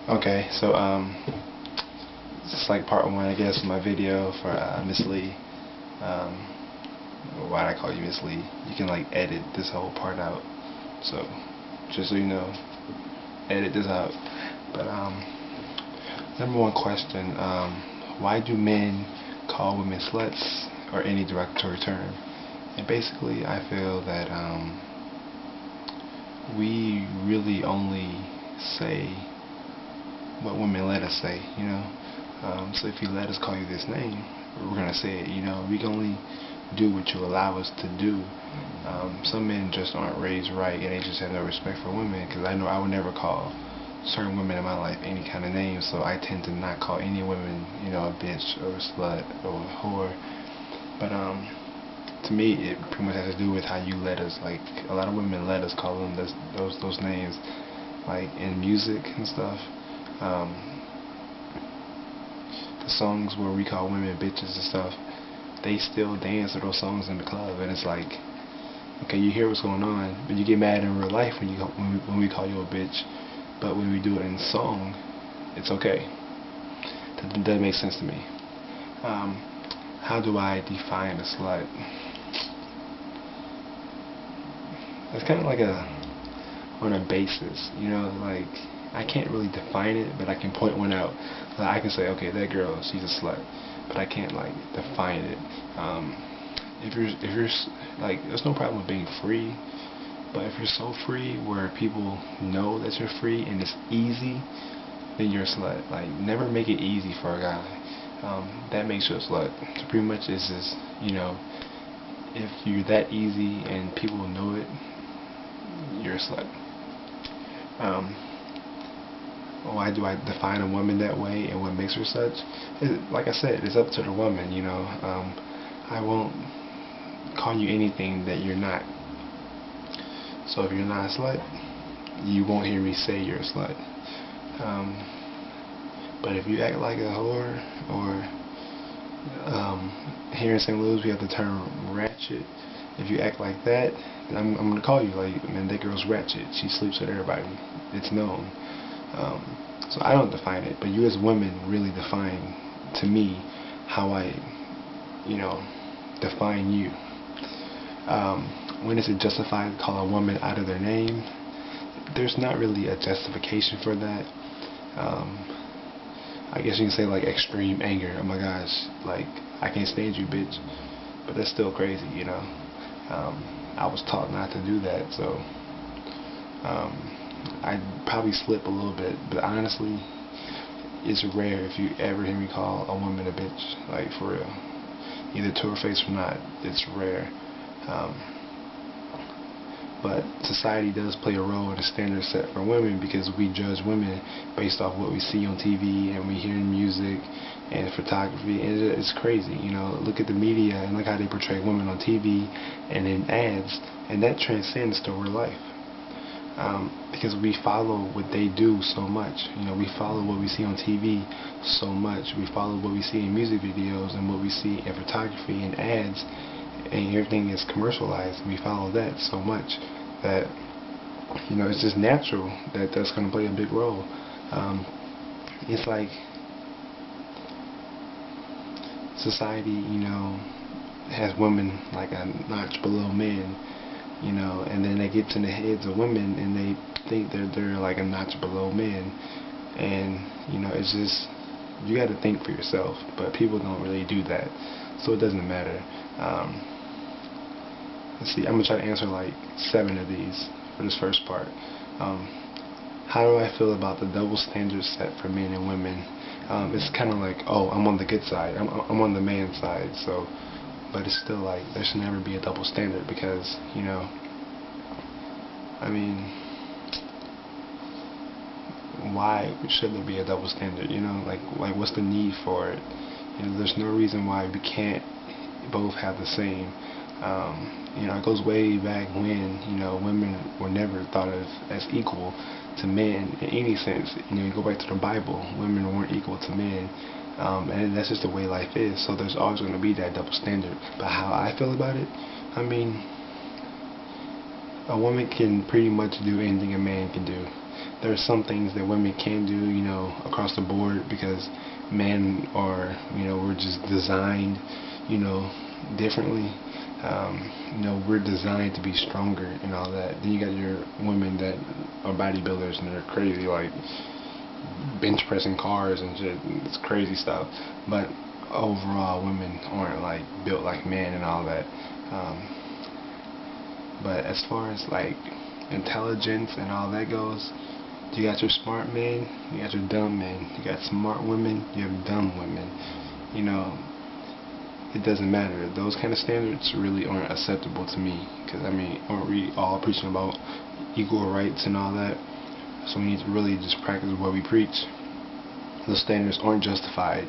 Okay, so just like part one, I guess, of my video for Miss Lee. Um, why'd I call you Miss Lee? You can like edit this whole part out. So just so you know, edit this out. But number one question: why do men call women sluts or any derogatory term? And basically, I feel that we really only say what women let us say, you know. So if you let us call you this name, we're gonna say it, you know. We can only do what you allow us to do. Some men just aren't raised right, and they just have no respect for women. Because I know I would never call certain women in my life any kind of name, so I tend to not call any women, you know, a bitch or a slut or a whore. But to me, it pretty much has to do with how you let us. Like a lot of women let us call them those names, like in music and stuff. The songs where we call women bitches and stuff, they still dance to those songs in the club, and it's like, okay, you hear what's going on, but you get mad in real life when we call you a bitch, but when we do it in song, it's okay. That makes sense to me. How do I define a slut? It's kind of like on a basis, you know, like I can't really define it, but I can point one out. Like, I can say, okay, that girl, she's a slut, but I can't like define it. If you're like, there's no problem with being free, but if you're so free where people know that you're free and it's easy, then you're a slut. Like, never make it easy for a guy. That makes you a slut. So pretty much it's just, you know, if you're that easy and people know it, you're a slut. Why do I define a woman that way and what makes her such? Like I said, it's up to the woman, you know. I won't call you anything that you're not. So if you're not a slut, you won't hear me say you're a slut. But if you act like a whore, or here in St. Louis we have the term ratchet. If you act like that, then I'm gonna call you like, man, that girl's ratchet. She sleeps with everybody. It's known. So I don't define it, but you as women really define to me how I, you know, define you. When is it justified to call a woman out of their name? There's not really a justification for that. I guess you can say like extreme anger. Oh my gosh, like I can't stand you, bitch. But that's still crazy, you know. I was taught not to do that, so I'd probably slip a little bit. But honestly, it's rare if you ever hear me call a woman a bitch, like for real. Either to her face or not, it's rare. But society does play a role in the standards set for women, because we judge women based off what we see on TV and we hear in music and photography, and it's crazy. You know, look at the media and look how they portray women on TV and in ads, and that transcends to real life. Because we follow what they do so much. You know, we follow what we see on TV so much. We follow what we see in music videos and what we see in photography and ads, and everything is commercialized. We follow that so much that, you know, it's just natural that that's going to play a big role. It's like society, you know, has women like a notch below men, you know, and then they get in the heads of women and they think they're like a notch below men, and you know, it's just, you got to think for yourself, but people don't really do that, so it doesn't matter. Let's see, I'm gonna try to answer like 7 of these for this first part. How do I feel about the double standards set for men and women? It's kind of like, oh, I'm on the good side, I'm on the man's side, so, but it's still like, there should never be a double standard, because, you know, I mean, why should there be a double standard? You know, like what's the need for it? You know, there's no reason why we can't both have the same. You know, it goes way back when, you know, women were never thought of as equal to men in any sense. You know, you go back to the Bible, women weren't equal to men. And that's just the way life is. So there's always going to be that double standard. But how I feel about it, I mean, a woman can pretty much do anything a man can do. there's some things that women can do, you know, across the board, because men are, you know, we're just designed, you know, differently. You know, we're designed to be stronger and all that. Then you got your women that are bodybuilders and they're crazy, like bench pressing cars and shit. It's crazy stuff. But overall, women aren't like built like men and all that. But as far as like intelligence and all that goes, you got your smart men, you got your dumb men. You got smart women, you have dumb women. You know, it doesn't matter. Those kind of standards really aren't acceptable to me, because I mean, aren't we all preaching about equal rights and all that? So we need to really just practice what we preach. Those standards aren't justified.